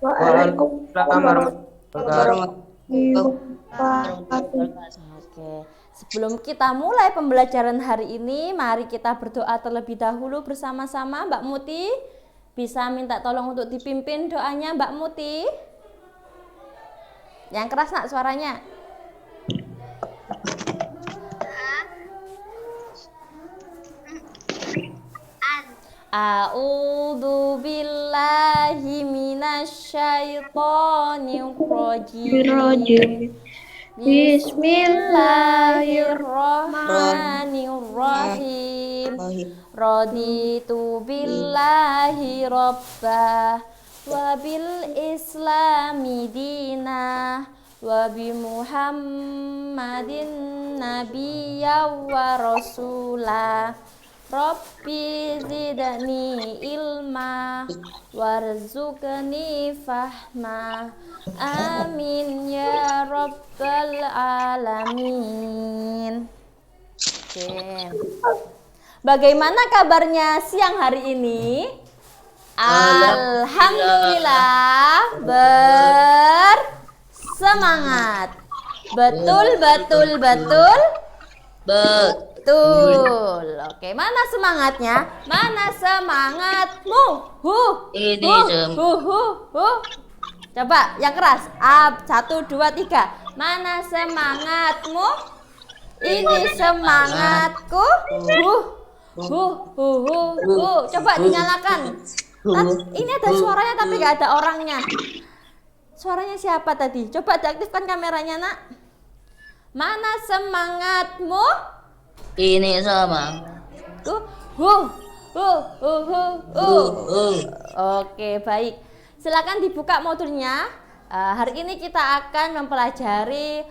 Waalaikumsalam warahmatullahi wabarakatuh. Oke, sebelum kita mulai pembelajaran hari ini, mari kita berdoa terlebih dahulu bersama-sama. Mbak Muti, bisa minta tolong untuk dipimpin doanya Mbak Muti? Yang keras nak suaranya. A'udzu billahi minasyaitonir rajim. Bismillahirrahmanirrahim. Raditu billahi rabbah wa bil islami dinah wa bi Muhammadin nabiyya wa rasulah. Rabbi zidni ilma warzuqni fahma. Amin ya rabbal alamin. Oke. Bagaimana kabarnya siang hari ini? Alhamdulillah bersemangat. Betul. Betul. Oke, mana semangatnya? Mana semangatmu? Coba yang keras. 1, 2, 3. Mana semangatmu? Ini semangatku. Coba dinyalakan. Ini ada suaranya tapi gak ada orangnya. Suaranya siapa tadi? Coba diaktifkan kameranya, Nak. Mana semangatmu? Ini sama. Oke, baik. Silakan dibuka modulnya. Hari ini kita akan mempelajari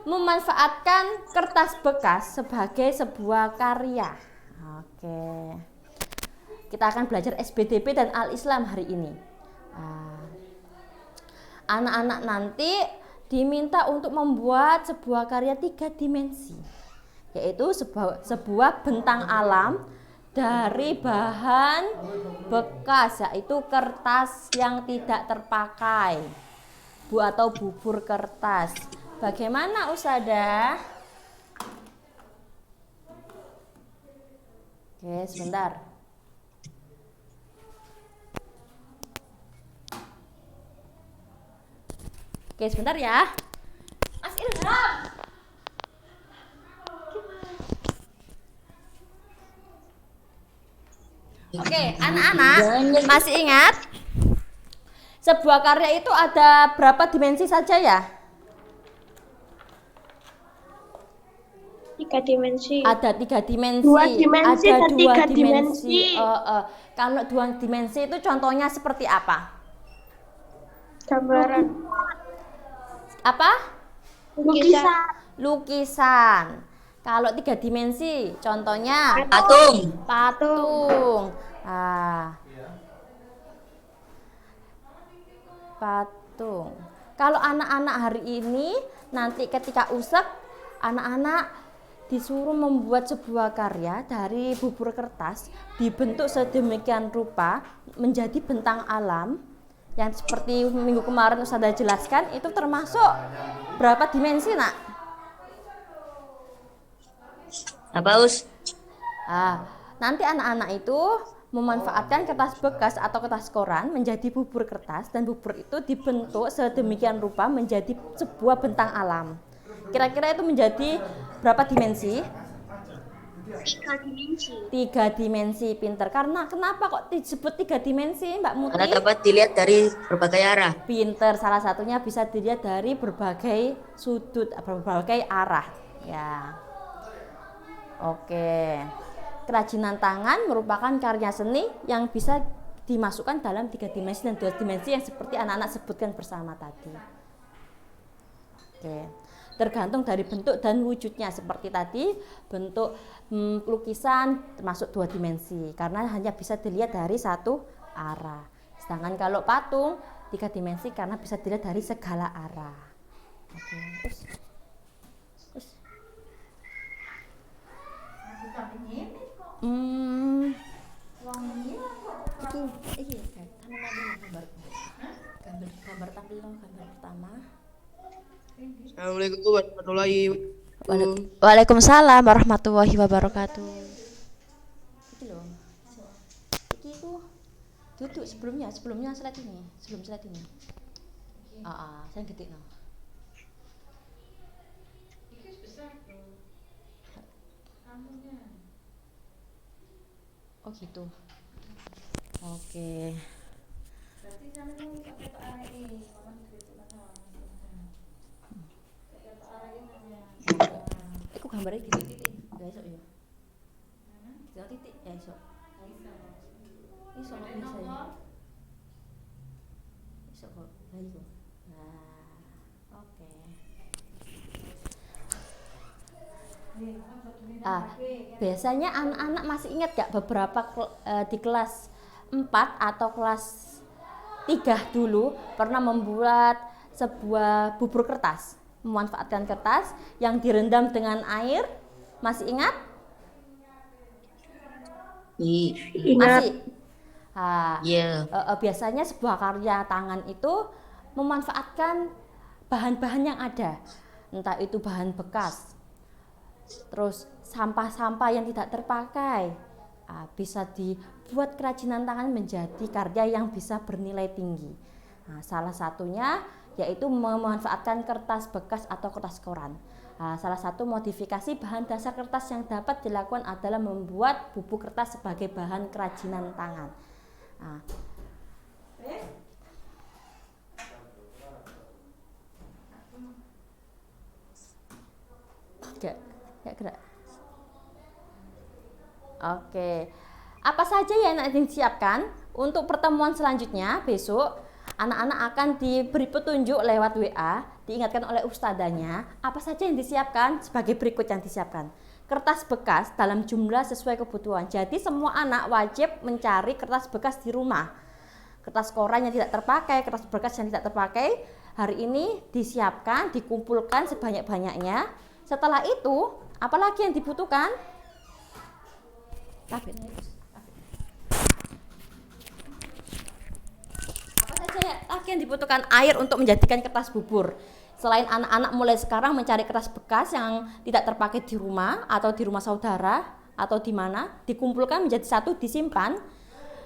memanfaatkan kertas bekas sebagai sebuah karya. Oke. Kita akan belajar SBDP dan Al-Islam hari ini. Anak-anak nanti diminta untuk membuat sebuah karya 3 dimensi, yaitu sebuah bentang alam dari bahan bekas, yaitu kertas yang tidak terpakai, atau bubur kertas. Bagaimana Ustazah? Oke, sebentar. Oke, sebentar ya. Mas Ilham. Oke, anak-anak masih ingat? Sebuah karya itu ada berapa dimensi saja ya? 3 dimensi. Ada 3 dimensi. 2 dimensi ada dan 2 3 dimensi. dimensi. Kalau 2 dimensi itu contohnya seperti apa? Gambaran. Apa? Lukisan. Kalau 3 dimensi, contohnya patung. Patung. Kalau anak-anak hari ini nanti ketika usek, anak-anak disuruh membuat sebuah karya dari bubur kertas, dibentuk sedemikian rupa menjadi bentang alam. Yang seperti minggu kemarin Ustazah jelaskan, itu termasuk berapa dimensi, Nak? Apa, Us? Nanti anak-anak itu memanfaatkan kertas bekas atau kertas koran menjadi bubur kertas, dan bubur itu dibentuk sedemikian rupa menjadi sebuah bentang alam. Kira-kira itu menjadi berapa dimensi? 3 dimensi, pinter. Karena kenapa kok disebut 3 dimensi, Mbak Muti? Karena dapat dilihat dari berbagai arah. Pinter, salah satunya bisa dilihat dari berbagai sudut, berbagai arah. Ya. Oke. Kerajinan tangan merupakan karya seni yang bisa dimasukkan dalam 3 dimensi dan 2 dimensi yang seperti anak-anak sebutkan bersama tadi. Oke. Tergantung dari bentuk dan wujudnya, seperti tadi bentuk lukisan termasuk 2 dimensi karena hanya bisa dilihat dari satu arah. Sedangkan kalau patung 3 dimensi karena bisa dilihat dari segala arah. Oke. Iya, gambar tampil lo, gambar pertama. Assalamualaikum warahmatullahi wabarakatuh. Waalaikumsalam warahmatullahi wabarakatuh. Iki loh. Iki ku duduk sebelum slide ini. Saya getik no. Oh gitu. Oke. Iku gambarnya gitu titik. Gak esok ya. Jangan titik ya esok. Iso kok bisa ya. Iso kok. Lah iku. Nah, oke. Biasanya anak-anak masih ingat gak beberapa di kelas 4 atau kelas 3 dulu pernah membuat sebuah bubur kertas, memanfaatkan kertas yang direndam dengan air. Masih ingat? Masih. Iya. Biasanya sebuah karya tangan itu memanfaatkan bahan-bahan yang ada, entah itu bahan bekas, terus sampah-sampah yang tidak terpakai, bisa dibuat kerajinan tangan menjadi karya yang bisa bernilai tinggi. Salah satunya yaitu memanfaatkan kertas bekas atau kertas koran. Salah satu modifikasi bahan dasar kertas yang dapat dilakukan adalah membuat bubuk kertas sebagai bahan kerajinan tangan. Gak gerak. Oke. Apa saja yang nanti disiapkan untuk pertemuan selanjutnya besok? Anak-anak akan diberi petunjuk lewat WA, diingatkan oleh ustadzanya apa saja yang disiapkan sebagai berikut yang disiapkan. Kertas bekas dalam jumlah sesuai kebutuhan. Jadi semua anak wajib mencari kertas bekas di rumah. Kertas koran yang tidak terpakai, kertas bekas yang tidak terpakai, hari ini disiapkan, dikumpulkan sebanyak-banyaknya. Setelah itu, apalagi yang dibutuhkan? Apa saja lagi yang dibutuhkan? Air untuk menjadikan kertas bubur. Selain anak-anak mulai sekarang mencari kertas bekas yang tidak terpakai di rumah atau di rumah saudara atau di mana, dikumpulkan menjadi satu, disimpan,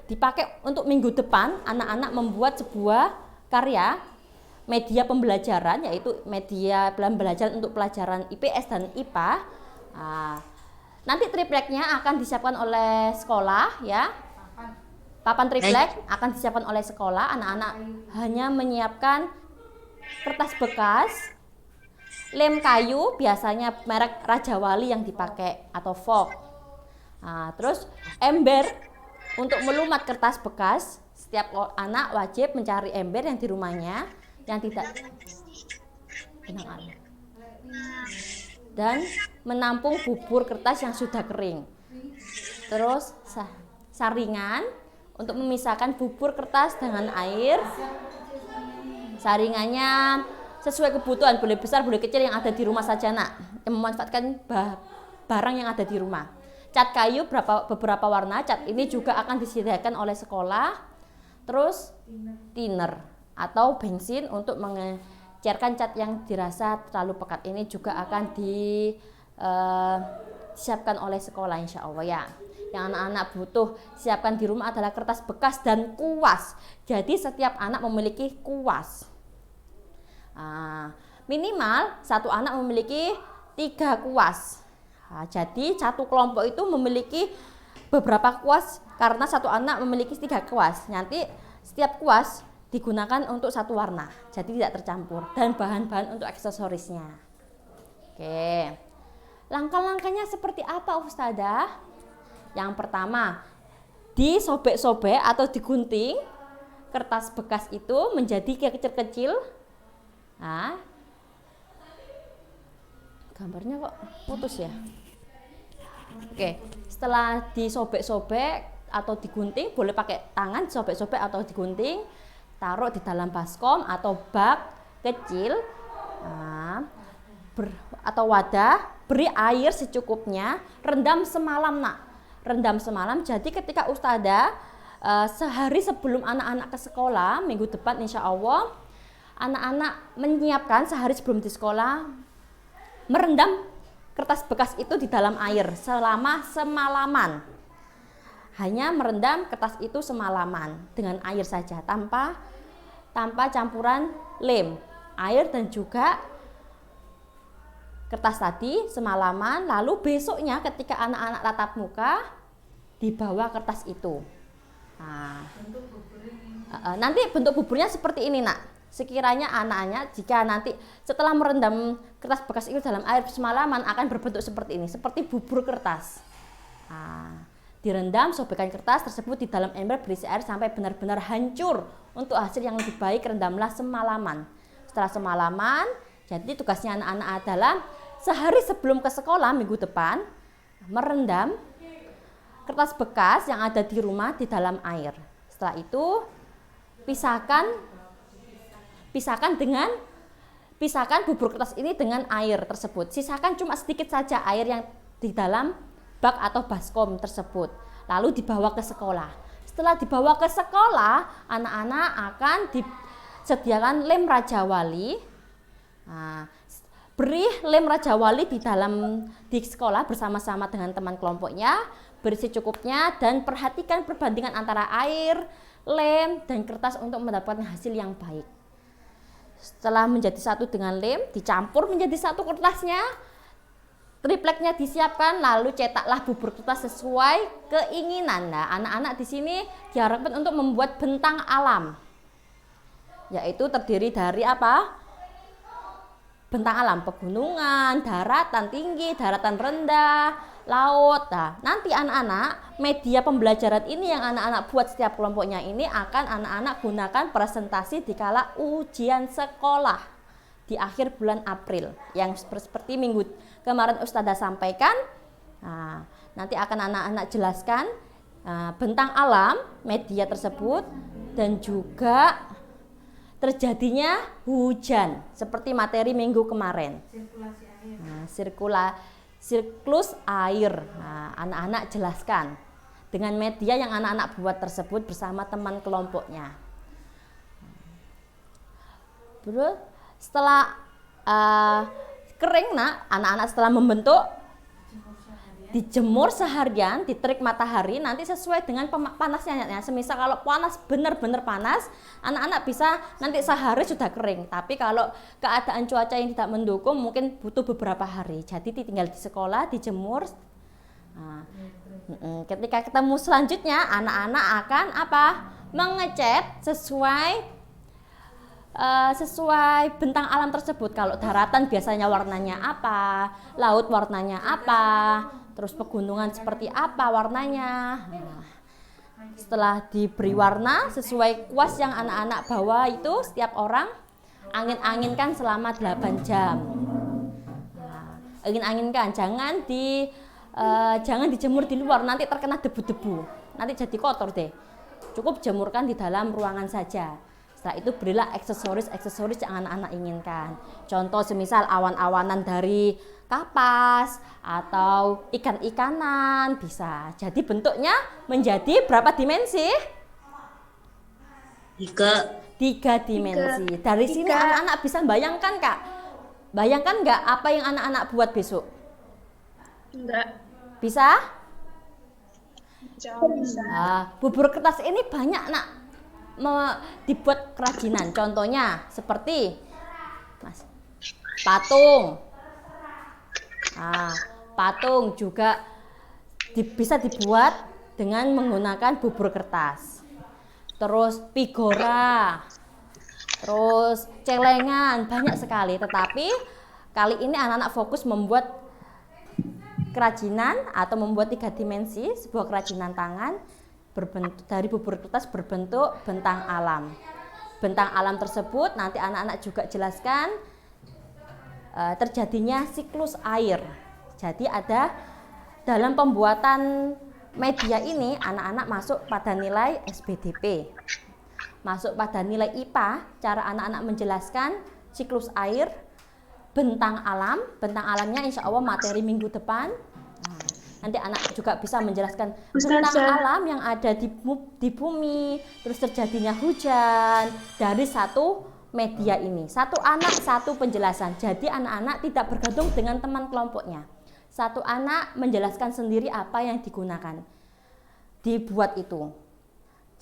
dipakai untuk minggu depan. Anak-anak membuat sebuah karya media pembelajaran, yaitu media pembelajaran untuk pelajaran IPS dan IPA. Nanti tripleknya akan disiapkan oleh sekolah, ya. Papan triplek akan disiapkan oleh sekolah. Anak-anak hanya menyiapkan kertas bekas, lem kayu, biasanya merek Raja Wali yang dipakai atau Vogue. Terus ember untuk melumat kertas bekas. Setiap anak wajib mencari ember yang di rumahnya yang tidak dan menampung bubur kertas yang sudah kering. Terus saringan untuk memisahkan bubur kertas dengan air. Saringannya sesuai kebutuhan, boleh besar boleh kecil, yang ada di rumah saja nak, yang memanfaatkan barang yang ada di rumah. Cat kayu beberapa warna, cat ini juga akan disediakan oleh sekolah. Terus thinner atau bensin untuk mengecerkan cat yang dirasa terlalu pekat, ini juga akan disiapkan oleh sekolah insya Allah ya. Yang anak-anak butuh siapkan di rumah adalah kertas bekas dan kuas. Jadi setiap anak memiliki kuas. Minimal satu anak memiliki 3 kuas. Jadi satu kelompok itu memiliki beberapa kuas karena satu anak memiliki 3 kuas. Nanti setiap kuas digunakan untuk satu warna, jadi tidak tercampur, dan bahan-bahan untuk aksesorisnya. Oke, langkah-langkahnya seperti apa Ustadzah? Yang pertama, disobek-sobek atau digunting kertas bekas itu menjadi kecil-kecil. Gambarnya kok putus ya? Oke, setelah disobek-sobek atau digunting, boleh pakai tangan, sobek-sobek atau digunting, taruh di dalam baskom atau bak kecil atau wadah, beri air secukupnya, rendam semalam nak, rendam semalam. Jadi ketika Ustadzah sehari sebelum anak-anak ke sekolah, minggu depan insya Allah, anak-anak menyiapkan sehari sebelum di sekolah, merendam kertas bekas itu di dalam air selama semalaman. Hanya merendam kertas itu semalaman dengan air saja, tanpa campuran lem, air dan juga kertas tadi semalaman. Lalu besoknya ketika anak-anak tatap muka, dibawa kertas itu. Nah, nanti bentuk buburnya seperti ini, Nak. Sekiranya anaknya jika nanti setelah merendam kertas bekas itu dalam air semalaman akan berbentuk seperti ini, seperti bubur kertas. Nah, direndam, sobekkan kertas tersebut di dalam ember berisi air sampai benar-benar hancur. Untuk hasil yang lebih baik rendamlah semalaman. Setelah semalaman, jadi tugasnya anak-anak adalah sehari sebelum ke sekolah minggu depan merendam kertas bekas yang ada di rumah di dalam air. Setelah itu pisahkan bubur kertas ini dengan air tersebut. Sisakan cuma sedikit saja air yang di dalam bak atau baskom tersebut. Lalu dibawa ke sekolah. Setelah dibawa ke sekolah, anak-anak akan disediakan lem Raja Wali. Nah, beri lem Raja Wali di sekolah bersama-sama dengan teman kelompoknya, beri secukupnya dan perhatikan perbandingan antara air, lem, dan kertas untuk mendapatkan hasil yang baik. Setelah menjadi satu dengan lem, dicampur menjadi satu kertasnya, tripleknya disiapkan, lalu cetaklah bubur kertas sesuai keinginan. Nah, anak-anak di sini diharapkan untuk membuat bentang alam, yaitu terdiri dari apa? Bentang alam, pegunungan, daratan tinggi, daratan rendah, laut. Nah, nanti anak-anak, media pembelajaran ini yang anak-anak buat setiap kelompoknya ini akan anak-anak gunakan presentasi di kala ujian sekolah di akhir bulan April. Yang seperti minggu kemarin Ustazah sampaikan. Nah, nanti akan anak-anak jelaskan bentang alam, media tersebut, dan juga terjadinya hujan seperti materi minggu kemarin. Siklus air. Nah, anak-anak jelaskan dengan media yang anak-anak buat tersebut bersama teman kelompoknya. Terus setelah kering, Nak, anak-anak setelah membentuk dijemur seharian di terik matahari, nanti sesuai dengan panasnya. Semisal kalau panas, benar-benar panas, anak-anak bisa nanti sehari sudah kering. Tapi kalau keadaan cuaca yang tidak mendukung, mungkin butuh beberapa hari. Jadi tinggal di sekolah, dijemur. Nah, ketika ketemu selanjutnya, anak-anak akan apa? Mengecat sesuai bentang alam tersebut. Kalau daratan biasanya warnanya apa, laut warnanya apa, terus pegunungan seperti apa warnanya. Nah, setelah diberi warna sesuai kuas yang anak-anak bawa itu, setiap orang angin-anginkan selama 8 jam. Nah, angin-anginkan, jangan dijemur di luar, nanti terkena debu-debu, nanti jadi kotor deh. Cukup jemurkan di dalam ruangan saja. Setelah itu berilah aksesoris yang anak-anak inginkan. Contoh semisal awan-awanan dari kapas atau ikan-ikanan bisa. Jadi bentuknya menjadi berapa dimensi? 3 dimensi. Dari sini anak-anak bisa bayangkan, Kak. Bayangkan nggak apa yang anak-anak buat besok? Enggak. Bisa? Bisa. Bubur kertas ini banyak, Nak, dibuat kerajinan. Contohnya seperti patung. Patung juga bisa dibuat dengan menggunakan bubur kertas. Terus figura, terus celengan, banyak sekali. Tetapi kali ini anak-anak fokus membuat kerajinan atau membuat 3 dimensi, sebuah kerajinan tangan berbentuk dari bubur kertas berbentuk bentang alam. Bentang alam tersebut nanti anak-anak juga jelaskan terjadinya siklus air. Jadi ada dalam pembuatan media ini anak-anak masuk pada nilai SBDP, masuk pada nilai IPA. Cara anak-anak menjelaskan siklus air, bentang alam. Bentang alamnya insya Allah materi minggu depan. Nanti anak juga bisa menjelaskan Ustazah. tentang alam yang ada di bumi, terus terjadinya hujan dari satu media ini. Satu anak, satu penjelasan. Jadi anak-anak tidak bergantung dengan teman kelompoknya. Satu anak menjelaskan sendiri apa yang digunakan. Dibuat itu.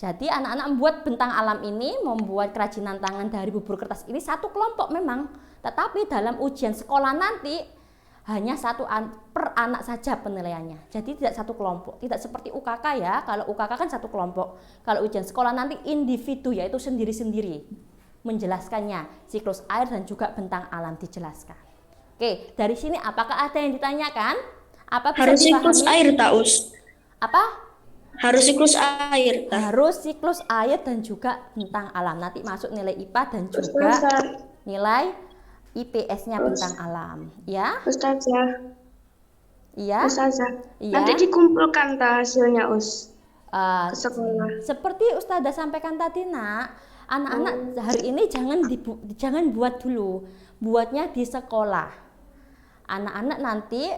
Jadi anak-anak membuat bentang alam ini, membuat kerajinan tangan dari bubur kertas ini satu kelompok memang. Tetapi dalam ujian sekolah nanti hanya satu per anak saja penilaiannya. Jadi tidak satu kelompok. Tidak seperti UKK ya. Kalau UKK kan satu kelompok. Kalau ujian sekolah nanti individu, yaitu sendiri-sendiri menjelaskannya. Siklus air dan juga bentang alam dijelaskan. Oke, dari sini apakah ada yang ditanyakan? Apa bisa Harus siklus dipahami? air, Taus. Apa? Harus siklus air. Harus siklus air dan juga bentang alam. Nanti masuk nilai IPA dan juga nilai IPS-nya bentang alam, ya? Ustazah. Iya. Ustazah. Iya. Nanti dikumpulkan hasilnya Us Eh, ke sekolah. seperti Ustazah sampaikan tadi, Nak, anak-anak hari ini jangan buat dulu, buatnya di sekolah. Anak-anak nanti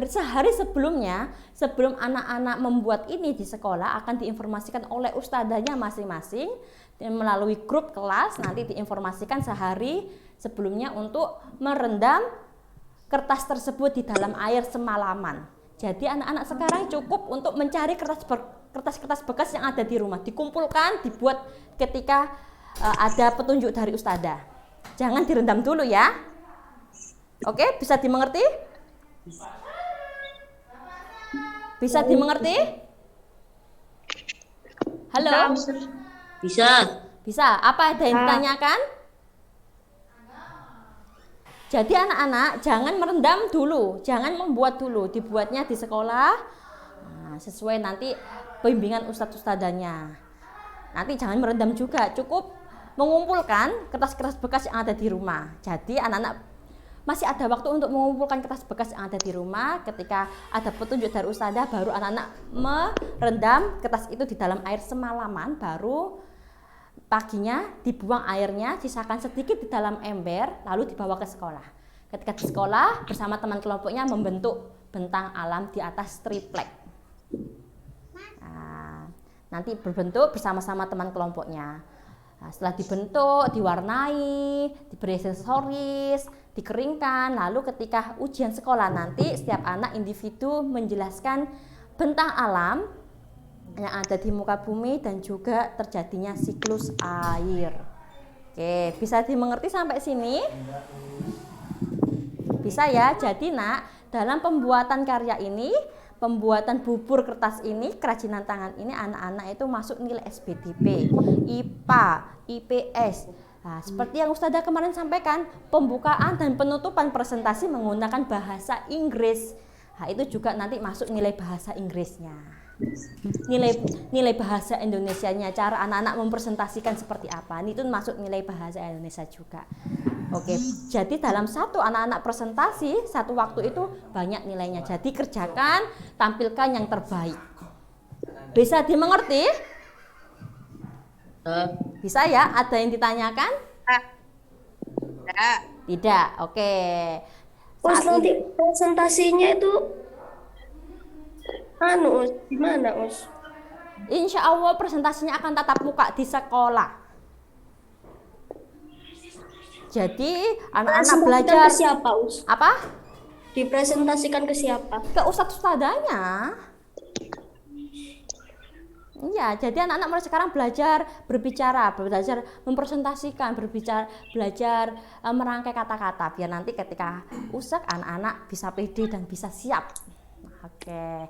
sehari sebelumnya, sebelum anak-anak membuat ini di sekolah akan diinformasikan oleh ustadzanya masing-masing melalui grup kelas. Nanti diinformasikan sehari sebelumnya untuk merendam kertas tersebut di dalam air semalaman. Jadi anak-anak sekarang cukup untuk mencari kertas-kertas bekas yang ada di rumah, dikumpulkan, dibuat ketika ada petunjuk dari ustadzah. Jangan direndam dulu ya. Oke, bisa dimengerti? Bisa dimengerti? Halo? Bisa. Bisa. Apa ada yang ditanyakan? Jadi anak-anak jangan merendam dulu, jangan membuat dulu, dibuatnya di sekolah. Nah, sesuai nanti bimbingan ustadz-ustadzanya. Nanti jangan merendam juga, cukup mengumpulkan kertas-kertas bekas yang ada di rumah. Jadi anak-anak masih ada waktu untuk mengumpulkan kertas bekas yang ada di rumah. Ketika ada petunjuk dari ustadzah, baru anak-anak merendam kertas itu di dalam air semalaman, baru paginya dibuang airnya, sisakan sedikit di dalam ember, lalu dibawa ke sekolah. Ketika di sekolah, bersama teman kelompoknya membentuk bentang alam di atas triplek. Nah, nanti berbentuk bersama-sama teman kelompoknya. Nah, setelah dibentuk, diwarnai, diberi aksesoris, dikeringkan, lalu ketika ujian sekolah nanti setiap anak individu menjelaskan bentang alam yang ada di muka bumi dan juga terjadinya siklus air. Oke, bisa dimengerti sampai sini? Bisa ya. Jadi Nak, dalam pembuatan karya ini, pembuatan bubur kertas ini, kerajinan tangan ini, anak-anak itu masuk nilai SBDP, IPA, IPS. Nah, seperti yang Ustazah kemarin sampaikan, pembukaan dan penutupan presentasi menggunakan bahasa Inggris. Nah, itu juga nanti masuk nilai bahasa Inggrisnya. Nilai bahasa Indonesianya, cara anak-anak mempresentasikan seperti apa, ini itu masuk nilai bahasa Indonesia juga. Oke, jadi dalam satu anak-anak presentasi, satu waktu itu banyak nilainya. Jadi kerjakan, tampilkan yang terbaik. Bisa dimengerti? Bisa ya? Ada yang ditanyakan? Tidak. Oke. Us, Saat nanti ini, presentasinya itu Us, gimana Us? insya Allah presentasinya akan tatap muka di sekolah. Jadi anak-anak belajar ke siapa Us? apa? Dipresentasikan ke siapa? Ke ustadz-ustadzanya. Iya, jadi anak-anak mulai sekarang belajar berbicara, belajar mempresentasikan, belajar merangkai kata-kata biar nanti ketika usek anak-anak bisa pede dan bisa siap. Oke.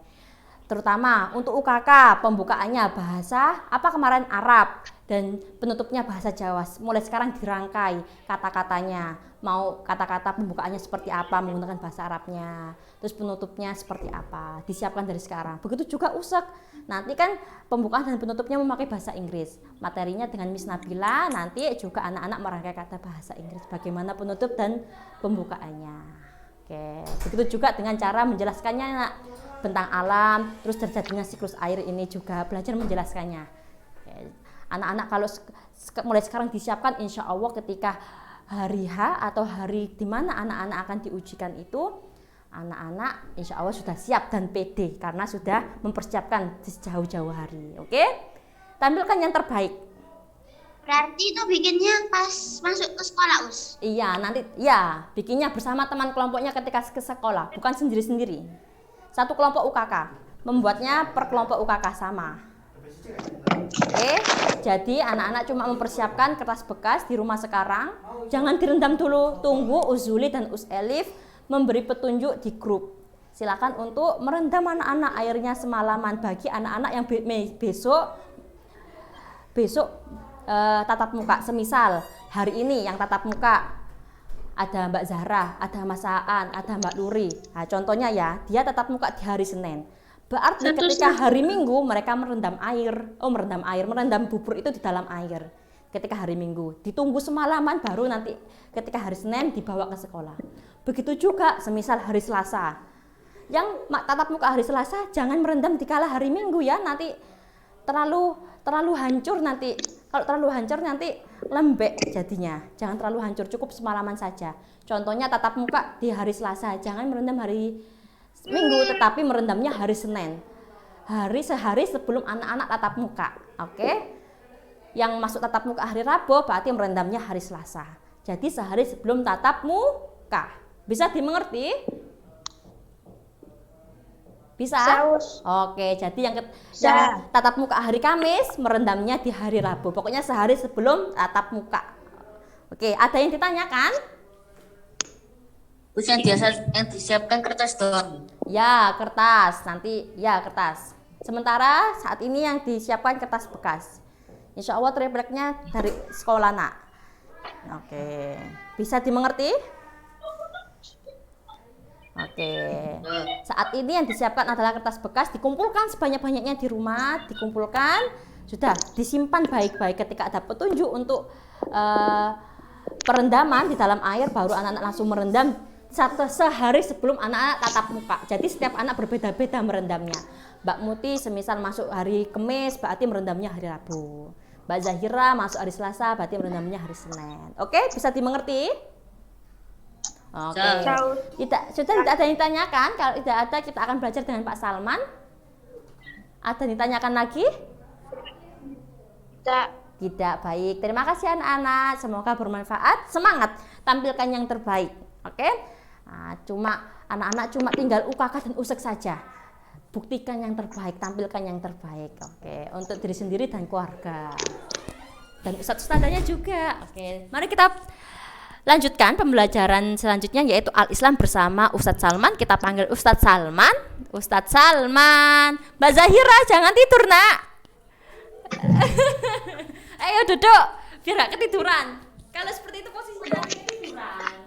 Terutama untuk UKK pembukaannya bahasa apa kemarin Arab dan penutupnya bahasa Jawa. Mulai sekarang dirangkai kata-katanya. Mau kata-kata pembukaannya seperti apa menggunakan bahasa Arabnya. Terus penutupnya seperti apa. Disiapkan dari sekarang. Begitu juga usek. Nanti kan pembukaan dan penutupnya memakai bahasa Inggris. Materinya dengan Miss Nabila, nanti juga anak-anak merangkai kata bahasa Inggris. Bagaimana penutup dan pembukaannya. Oke, begitu juga dengan cara menjelaskannya, Nak. Bentang alam, terus terjadinya siklus air ini juga belajar menjelaskannya. Oke. Anak-anak kalau mulai sekarang disiapkan, insya Allah ketika hari H atau hari di mana anak-anak akan diujikan itu, Anak-anak insya Allah sudah siap dan pede karena sudah mempersiapkan sejauh-jauh hari. Oke? Tampilkan yang terbaik. Berarti itu bikinnya pas masuk ke sekolah, Us. Iya, nanti ya bikinnya bersama teman kelompoknya ketika ke sekolah, bukan sendiri-sendiri. Satu kelompok UKK, membuatnya per kelompok UKK sama. Oke, jadi anak-anak cuma mempersiapkan kertas bekas di rumah sekarang. Jangan direndam dulu, tunggu Uzuli dan Elif memberi petunjuk di grup. Silakan untuk merendam anak-anak airnya semalaman bagi anak-anak yang besok tatap muka. Semisal hari ini yang tatap muka ada Mbak Zahra, ada Mas Aan, ada Mbak Luri. Nah, contohnya ya, dia tatap muka di hari Senin. Berarti ketika hari Minggu mereka merendam bubur itu di dalam air. Ketika hari Minggu, ditunggu semalaman baru nanti ketika hari Senin dibawa ke sekolah. Begitu juga semisal hari Selasa. Yang tatap muka hari Selasa jangan merendam di kala hari Minggu ya, nanti terlalu hancur nanti. Kalau terlalu hancur nanti lembek jadinya. Jangan terlalu hancur, cukup semalaman saja. Contohnya tatap muka di hari Selasa, jangan merendam hari Minggu tetapi merendamnya hari Senin. Sehari sebelum anak-anak tatap muka. Oke? Yang masuk tatap muka hari Rabu berarti merendamnya hari Selasa. Jadi sehari sebelum tatap muka. Bisa dimengerti? Bisa? Oke, jadi yang tatap muka hari Kamis merendamnya di hari Rabu. Pokoknya sehari sebelum tatap muka. Oke, ada yang ditanyakan? Us yang disiapkan kertas doang. Ya, kertas. Nanti ya kertas. Sementara saat ini yang disiapkan kertas bekas. Insya Allah tripleknya dari sekolah nak. Oke, bisa dimengerti? Oke, saat ini yang disiapkan adalah kertas bekas, dikumpulkan sebanyak-banyaknya di rumah, dikumpulkan, sudah disimpan baik-baik. Ketika ada petunjuk untuk perendaman di dalam air, baru anak-anak langsung merendam sehari sebelum anak-anak tatap muka. Jadi setiap anak berbeda-beda merendamnya. Mbak Muti semisal masuk hari Kamis, berarti merendamnya hari Rabu. Mbak Zahira masuk hari Selasa, berarti merendamnya hari Senin. Oke, bisa dimengerti? Oke. Sudah tidak ada yang ditanyakan. Kalau tidak ada, kita akan belajar dengan Pak Salman. Ada yang ditanyakan lagi? Tidak. Baik. Terima kasih anak-anak. Semoga bermanfaat. Semangat. Tampilkan yang terbaik. Oke. Nah, anak-anak cuma tinggal UKK dan USEK saja. Buktikan yang terbaik. Tampilkan yang terbaik. Oke. Untuk diri sendiri dan keluarga. Dan ustadz-ustadzanya juga. Oke. Mari kita lanjutkan pembelajaran selanjutnya yaitu Al-Islam bersama Ustadz Salman. Kita panggil Ustadz Salman. Ustadz Salman. Mbak Zahira jangan tidur nak. Ayo duduk biar gak ketiduran. Kalau seperti itu posisinya nanti ketiduran.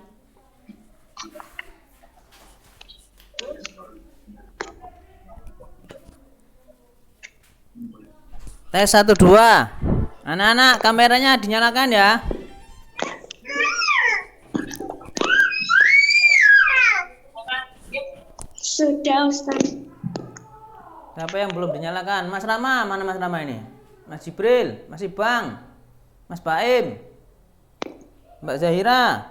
Tes 1 2. Anak-anak kameranya dinyalakan ya. Sudah, Ustaz. Siapa yang belum dinyalakan? Mas Rama, mana Mas Rama ini? Mas Jibril, Mas Ibang, Mas Baim, Mbak Zahira,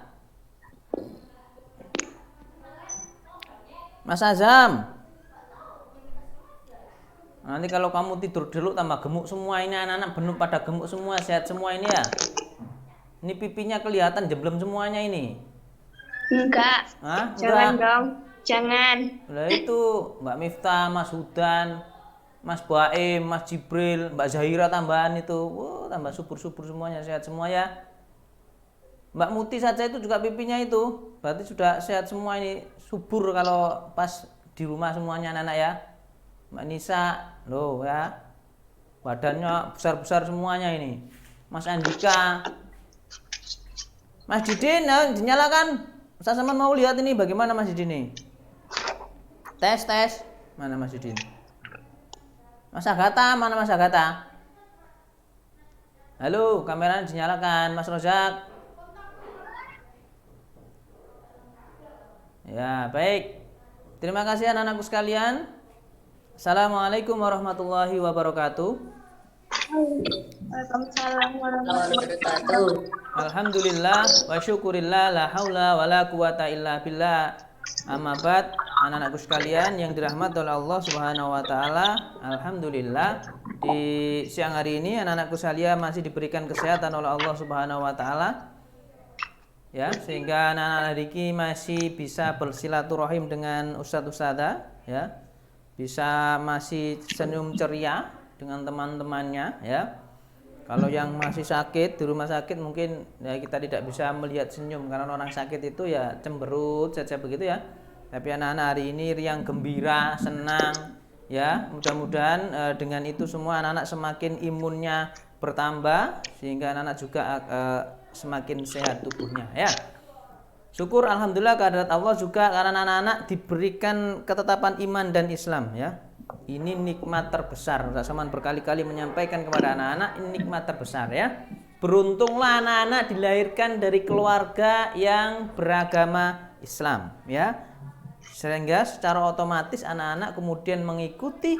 Mas Azam. Nanti kalau kamu tidur dulu tambah gemuk semua ini, anak-anak benar pada gemuk semua, sehat semua ini ya. Ini pipinya kelihatan jemblem semuanya ini. Enggak. Hah? Jangan Udah. dong. Jangan. Lah itu Mbak Miftah, Mas Hudan, Mas Baim, Mas Jibril, Mbak Zahira tambahan itu. Wah, tambah subur-subur semuanya, sehat semua ya. Mbak Muti saja itu juga pipinya itu. Berarti sudah sehat semua ini, subur kalau pas di rumah semuanya anak-anak ya. Mbak Nisa, loh ya. Badannya besar-besar semuanya ini. Mas Andika. Mas Didin, nah, dinyalakan. Ustaz Salman mau lihat ini bagaimana Mas Didin ini. Tes. Mana Mas Didin? Mas Agatha, mana Mas Agatha? Halo, kameranya dinyalakan, Mas Rozak. Ya, baik. Terima kasih anak-anakku sekalian. Assalamualaikum warahmatullahi wabarakatuh. Waalaikumsalam warahmatullahi wabarakatuh. Alhamdulillah wa syukurillah la haula wa la quwata illa billah. Amma ba'd. anak-anakku sekalian yang dirahmati oleh Allah Subhanahu wa taala, alhamdulillah di siang hari ini anak-anakku sekalian masih diberikan kesehatan oleh Allah Subhanahu wa taala. Ya, sehingga anak-anak Riki masih bisa bersilaturahim dengan ustadz-ustadzah, ya. Bisa masih senyum ceria dengan teman-temannya, ya. Kalau yang masih sakit di rumah sakit mungkin ya kita tidak bisa melihat senyum karena orang sakit itu ya cemberut saja begitu ya. Tapi anak-anak hari ini riang gembira, senang, ya. Mudah-mudahan dengan itu semua anak-anak semakin imunnya bertambah sehingga anak-anak juga semakin sehat tubuhnya, ya. Syukur alhamdulillah kehadirat Allah juga karena anak-anak diberikan ketetapan iman dan Islam, ya. Ini nikmat terbesar. Ustaz Saman berkali-kali menyampaikan kepada anak-anak ini nikmat terbesar, ya. Beruntunglah anak-anak dilahirkan dari keluarga yang beragama Islam, ya. Sehingga secara otomatis anak-anak kemudian mengikuti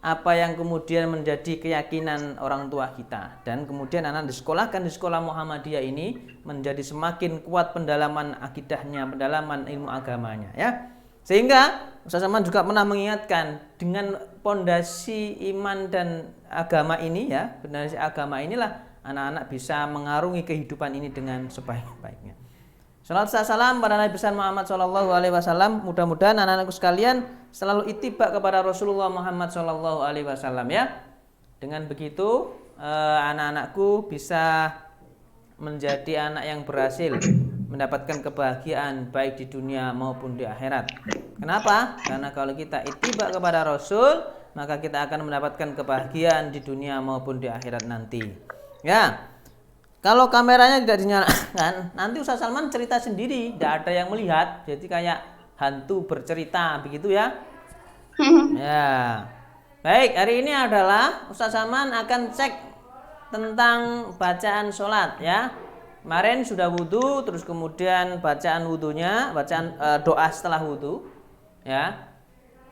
apa yang kemudian menjadi keyakinan orang tua kita, dan kemudian anak disekolahkan di sekolah Muhammadiyah ini menjadi semakin kuat pendalaman akidahnya, pendalaman ilmu agamanya, ya. Sehingga Ustaz Saman juga pernah mengingatkan dengan pondasi iman dan agama ini, ya, pondasi agama inilah anak-anak bisa mengarungi kehidupan ini dengan sebaik-baiknya. Salawat salam pada Nabi besar Muhammad Shallallahu Alaihi Wasallam. Mudah-mudahan anak-anakku sekalian selalu ittiba kepada Rasulullah Muhammad Shallallahu Alaihi Wasallam, ya. Dengan begitu anak-anakku bisa menjadi anak yang berhasil mendapatkan kebahagiaan baik di dunia maupun di akhirat. Kenapa? Karena kalau kita ittiba kepada Rasul, maka kita akan mendapatkan kebahagiaan di dunia maupun di akhirat nanti. Ya. Kalau kameranya tidak dinyalakan, nanti Ustaz Salman cerita sendiri, tidak ada yang melihat, jadi kayak hantu bercerita, begitu ya. Ya, baik, hari ini adalah Ustaz Salman akan cek tentang bacaan sholat, ya. Kemarin sudah wudhu, terus kemudian bacaan wudhunya, bacaan doa setelah wudhu, ya.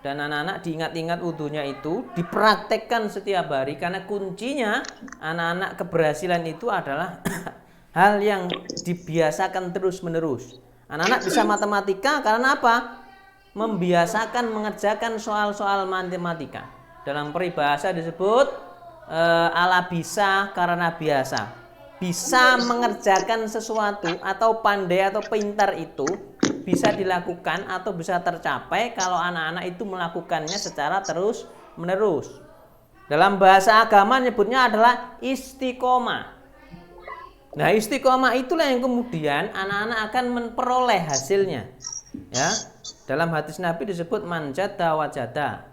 Dan anak-anak diingat-ingat wudhunya itu, dipraktekkan setiap hari karena kuncinya anak-anak keberhasilan itu adalah hal yang dibiasakan terus-menerus. Anak-anak bisa matematika karena apa? Membiasakan mengerjakan soal-soal matematika. Dalam peribahasa disebut ala bisa karena biasa. Bisa mengerjakan sesuatu atau pandai atau pintar itu bisa dilakukan atau bisa tercapai kalau anak-anak itu melakukannya secara terus menerus. Dalam bahasa agama nyebutnya adalah istiqomah. Nah, istiqomah itulah yang kemudian anak-anak akan memperoleh hasilnya, ya. Dalam hadis Nabi disebut manjada wajada,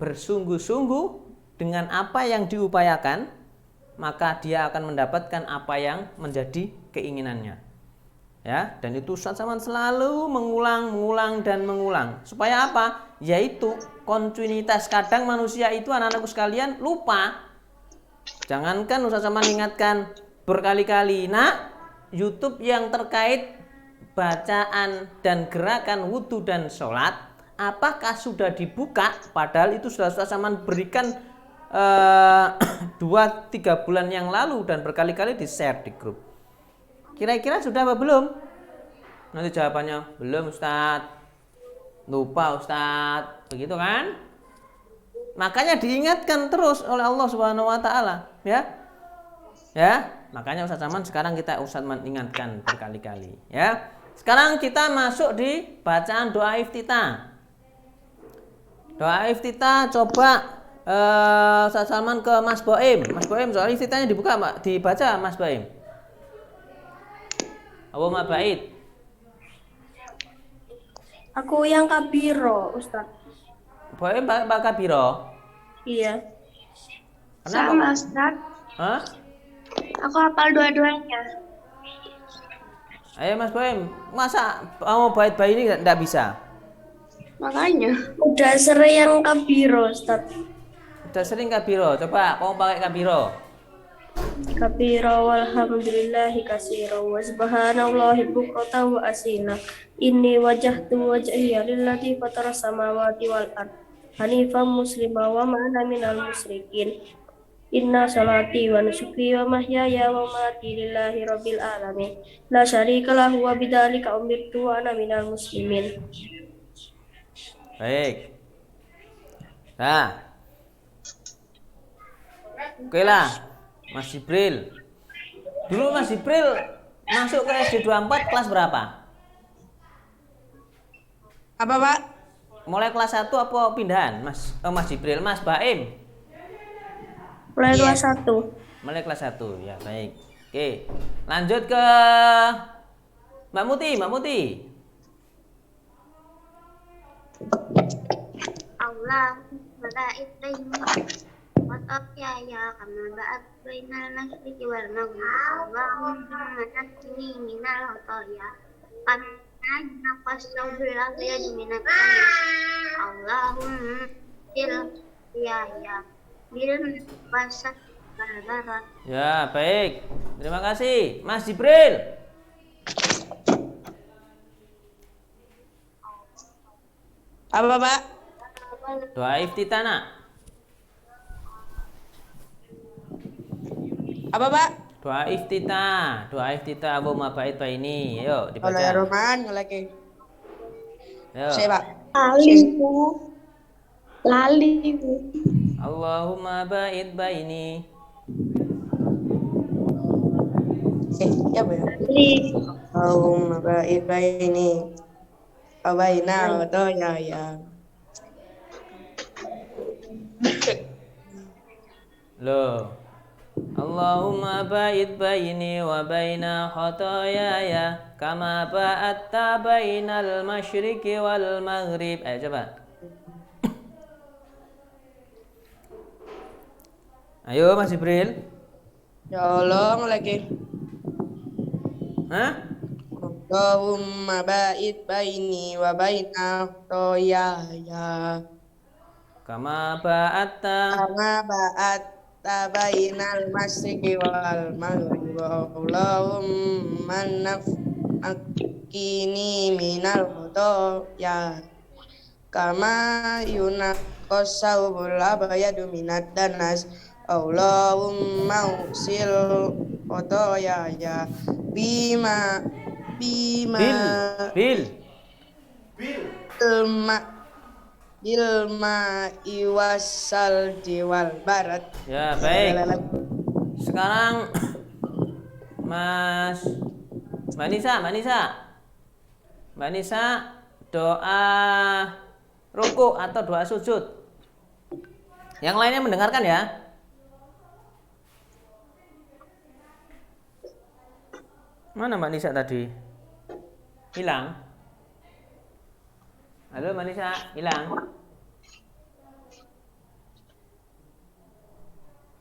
bersungguh-sungguh dengan apa yang diupayakan, maka dia akan mendapatkan apa yang menjadi keinginannya. Ya, dan itu Ustaz Saman selalu mengulang dan mengulang. Supaya apa? Yaitu kontinuitas. Kadang manusia itu anak-anakku sekalian lupa. Jangankan Ustaz Saman ingatkan berkali-kali, nak, YouTube yang terkait bacaan dan gerakan wudhu dan sholat, apakah sudah dibuka? Padahal itu sudah Ustaz Saman berikan 2-3 bulan yang lalu dan berkali-kali di-share di grup. Kira-kira sudah apa belum? Nanti jawabannya belum Ustadz, lupa Ustadz, begitu kan? Makanya diingatkan terus oleh Allah Subhanahu Wa Taala, ya, ya. Makanya Ustadz Saman sekarang Ustadz mengingatkan berkali-kali, ya. Sekarang kita masuk di bacaan doa iftitah. Doa iftitah coba Ustadz Salman ke Mas Boim. Mas Boim, soal iftitahnya dibaca Mas Boim. Abu Mabait. Aku yang kabiro, Ustaz. Boim Pak Kabiro. Iya. Kenapa? Sama Ustaz. Hah? Aku hafal dua-duanya. Ayo Mas Boim, masa mau bait-bait ini enggak bisa? Makanya. Udah sering yang kabiro, Ustaz. Udah sering Kabiro, coba kamu pakai Kabiro. Kabiro walhamdulillahi kasiro wa subhanallahi bukratan wa asila. Inni wajahtu wajhiya lillati fatara samawati wal ard hanifan muslima wa ma ana minal musyrikin. Inna salati wa nusuki wa mahyaya wa mamati lillahi rabbil alamin. La syarika lahu wa bidzalika umirtu wa ana minal muslimin. Baik. Nah, oke lah, Mas Jibril. Dulu Mas Jibril masuk ke SD 24 kelas berapa? Apa, Pak? Mulai kelas 1 apa pindahan, Mas Jibril, Mas Baim? Mulai kelas 1. Mulai kelas 1, ya baik. Oke, lanjut ke Mbak Muti, Mbak Muti. Allah baik baini watak ya kama ba'at bainal masyriqi wal maghrib. Allahumma naqqini minal khotoya kama naqastu bil abyad minat Allahumma bil basat barat. Ya, baik. Terima kasih, Mas Jibril. Apa, Pak? Doa iftitah, nak. Apa, Pak? Doa iftitah, Allahumma ba'id baini. Ayo dibaca. Bismillahirrahmanirrahim. Lagi. Ayo. Saya, Pak. Lali Bu. Allahumma ba'id baini. Ya, Bu ya. Allahumma ba'id baini wa baina khotoyaya. Loh. Allahumma ba'id baini wa baina khotoyaya kama ba'atta bainal masyriqi wal maghrib. Ayo coba. Ayo Mas Jibril. Ya Allah, lagi. Hah? Allahumma ba'id baini wa baina khotoyaya Kama ba'atta. kama ba'atta bainal masyriqi wal maghrib. Allahumma naqqini minal khotoya kama yunaqqasawul abyadu minad danas. Allahumma usil khotoyaya bima Bil. Bilma iwasal jiwal barat. Ya, baik. Sekarang Mbak Nisa, doa ruku atau doa sujud. Yang lainnya mendengarkan ya. Mana Mbak Nisa tadi? Hilang. Halo Mbak Nisa, hilang.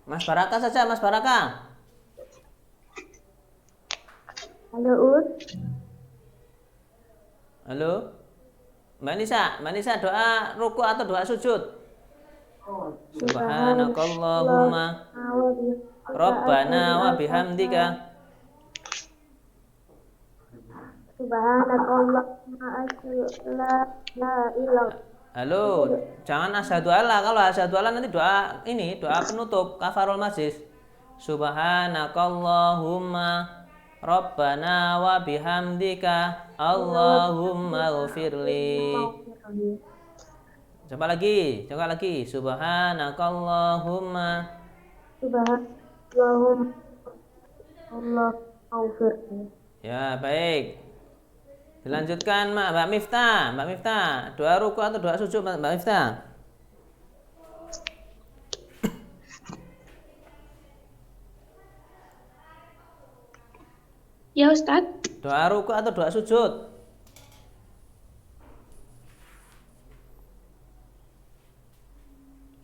Mas Baraka saja, Mas Baraka. Halo Ud. Halo. Mbak Nisa doa ruku atau doa sujud? Subhanakallahumma Rabbana wa bihamdika. Subhanakallahumma la ilaha. Halo, jangan asyhadu alla. Kalau asyhadu alla nanti doa penutup kafarul majlis. Subhanakallahumma Rabbana wa bihamdika Allahumma ghfirli. Coba lagi. Subhanakallahumma. Allah ghfirli. Ya, baik. Dilanjutkan Mbak Miftah. Doa ruku atau doa sujud Mbak Miftah? Ya Ustadz. Doa ruku atau doa sujud?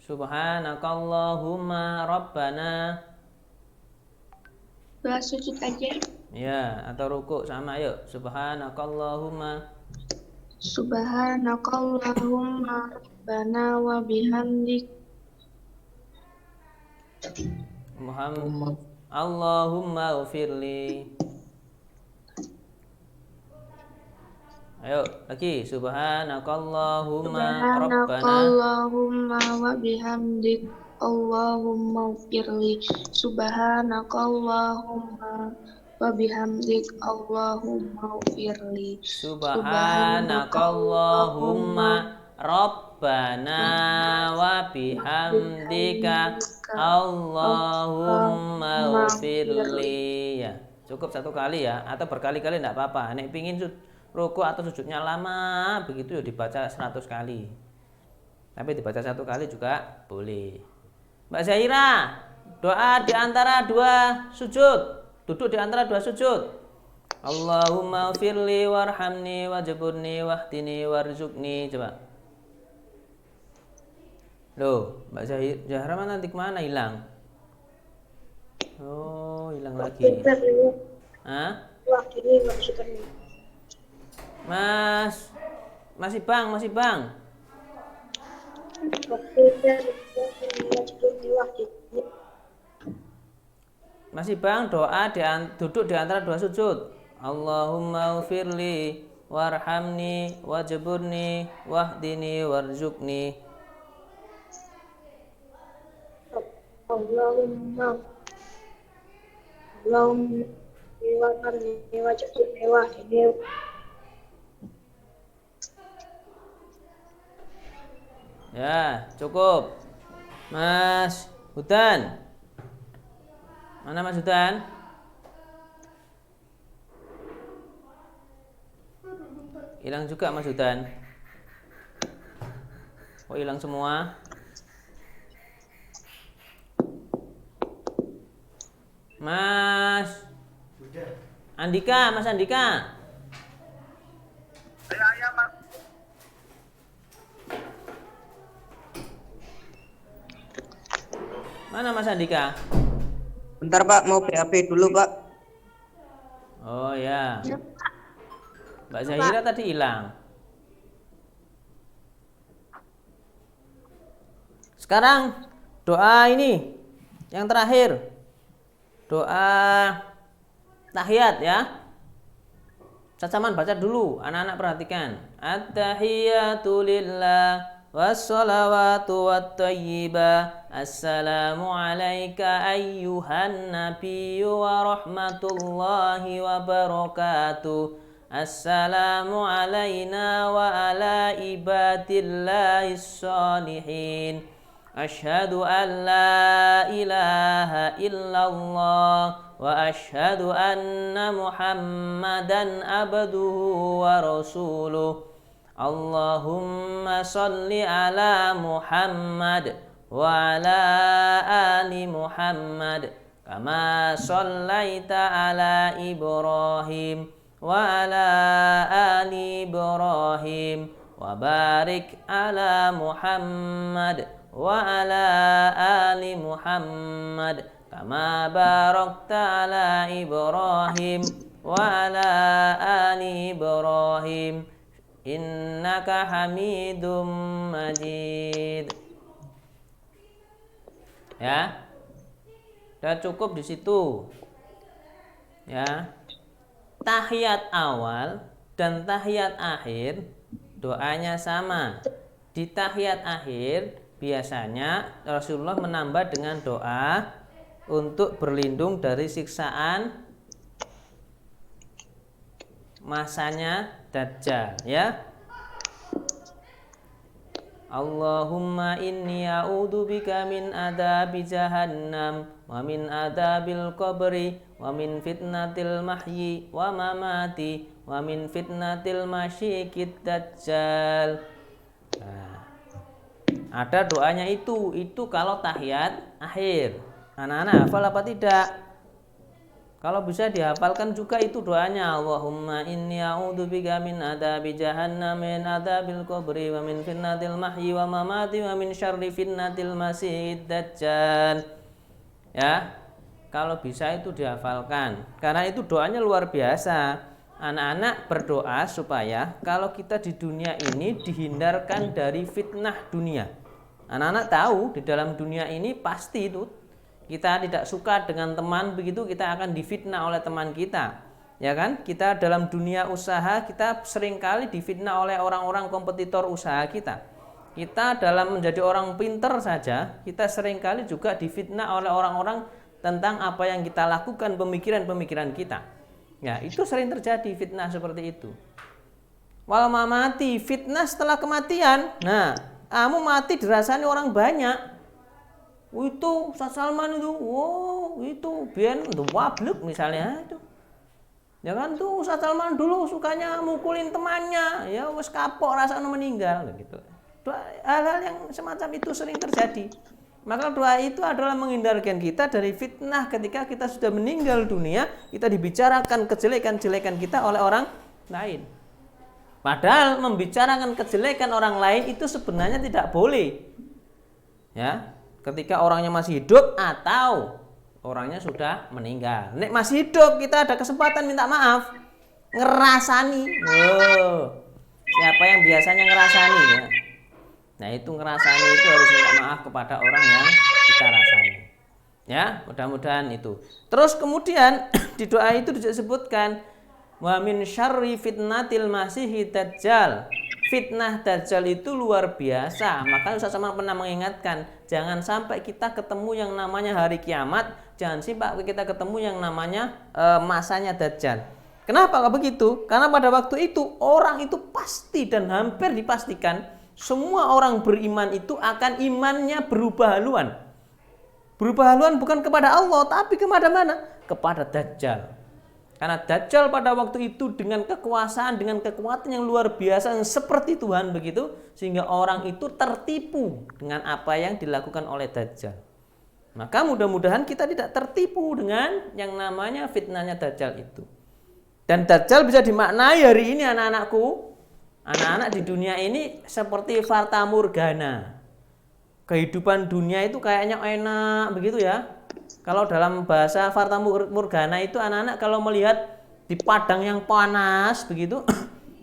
Subhanakallahumma Rabbana. Doa sujud aja. Ya, atau ruku sama, yuk. Subhanakallahumma. Subhanakallahumma rabbana wa bihamdik. Muhammad. Allahumma ghfirli. Ayo, lagi. Subhanakallahumma Rabbana. Subhanakallahumma wa bihamdik. Allahumma firli. Subhanakallahumma wa bihamdik. Allahumma firli. Subhanakallahumma Rabbana wa bihamdika Allahumma ufirli. Ya, cukup satu kali ya, atau berkali-kali enggak apa-apa. Nek pingin ruku atau sujudnya lama begitu ya dibaca 100 kali. Tapi dibaca satu kali juga boleh. Mbak Zahira, doa di antara dua sujud. Duduk di antara dua sujud. Allahumma firli warhamni wajburni wahdini warzuqni. Coba. Loh, Mbak Zahra mana nanti kemana hilang? Oh, hilang lagi. Hah? Masih bang. Masih bang, doa duduk di antara dua sujud. Allahumma ufirli warhamni wajburni wahdini warzuqni. Allahumma warhamni wajburni wahdini. Ya, cukup. Mas Hudan. Mana Mas Hudan? Hilang juga Mas Hudan. Oh, hilang semua. Mas Andika, Mas Andika. Ya, Mas. Mana Mas Andika? Bentar Pak, mau BAP dulu Pak. Oh ya. Mbak Zahira tadi hilang. Sekarang doa ini yang terakhir. Doa tahiyat ya. Cacaman baca dulu, anak-anak perhatikan. At-tahiyatu lillah wassalawatu wattayyibah. Assalamu alayka ayyuhan nabiyyu wa rahmatullahi wa barakatuh. Assalamu alayna wa ala ibadillahis salihin. Asyhadu an la ilaha illallah wa asyhadu anna Muhammadan abduhu wa rasuluh. Allahumma salli ala Muhammad wa ala ali Muhammad kama sallaita ala Ibrahim wa ala ali Ibrahim wa barik ala Muhammad wa ala ali Muhammad kama barakta ala Ibrahim wa ala ali Ibrahim innaka Hamidum Majid. Ya. Sudah cukup di situ. Ya. Tahiyat awal dan tahiyat akhir doanya sama. Di tahiyat akhir biasanya Rasulullah menambah dengan doa untuk berlindung dari siksaan masanya Dajjal ya. Allahumma inni a'udzubika min adabi jahannam wa min adabil qabri wa min fitnatil mahyi wa mamati wa min fitnatil masyikid dajjal. Nah, ada doanya itu kalau tahiyat akhir. Anak-anak hafal apa tidak? Kalau bisa dihafalkan juga itu doanya. Allahumma inni a'udzubika min adabi jahannam min adabil qabri wa min fitnatil mahyi wa mamati wa min syarri fitnatil masiihid dajjal. Ya. Kalau bisa itu dihafalkan. Karena itu doanya luar biasa. Anak-anak berdoa supaya kalau kita di dunia ini dihindarkan dari fitnah dunia. Anak-anak tahu di dalam dunia ini pasti itu kita tidak suka dengan teman, begitu kita akan difitnah oleh teman kita. Ya kan? Kita dalam dunia usaha kita seringkali difitnah oleh orang-orang kompetitor usaha kita. Kita dalam menjadi orang pinter saja, kita seringkali juga difitnah oleh orang-orang tentang apa yang kita lakukan, pemikiran-pemikiran kita. Ya, itu sering terjadi fitnah seperti itu. Wal mamati, fitnah setelah kematian. Nah, kamu mati dirasani orang banyak. Itu Ustaz Salman itu, wow, itu biar wablek misalnya itu. Ya kan tuh Ustaz Salman dulu sukanya mukulin temannya, ya wes kapok rasanya meninggal gitu. Hal-hal yang semacam itu sering terjadi. Maka doa itu adalah menghindarkan kita dari fitnah ketika kita sudah meninggal dunia, kita dibicarakan kejelekan-jelekan kita oleh orang lain. Padahal membicarakan kejelekan orang lain itu sebenarnya tidak boleh. Ya, ketika orangnya masih hidup atau orangnya sudah meninggal. Nek masih hidup kita ada kesempatan minta maaf, ngerasani. Siapa yang biasanya ngerasani ya? Nah, itu ngerasani itu harus minta maaf kepada orang yang kita rasani. Ya, mudah-mudahan itu. Terus kemudian di doa itu disebutkan wa min syarri fitnatil masihi dajjal. Fitnah dajjal itu luar biasa. Maka Ustaz Salman pernah mengingatkan, jangan sampai kita ketemu yang namanya hari kiamat, jangan sampai kita ketemu yang namanya masanya dajjal. Kenapa kalau begitu? Karena pada waktu itu orang itu pasti dan hampir dipastikan semua orang beriman itu akan imannya berubah haluan. Berubah haluan bukan kepada Allah, tapi kepada mana? Kepada Dajjal. Karena Dajjal pada waktu itu dengan kekuasaan, dengan kekuatan yang luar biasa seperti Tuhan begitu, sehingga orang itu tertipu dengan apa yang dilakukan oleh Dajjal. Maka mudah-mudahan kita tidak tertipu dengan yang namanya fitnahnya Dajjal itu. Dan Dajjal bisa dimaknai hari ini anak-anakku. Anak-anak di dunia ini seperti fata morgana. Kehidupan dunia itu kayaknya enak begitu ya. Kalau dalam bahasa fata morgana itu anak-anak kalau melihat di padang yang panas begitu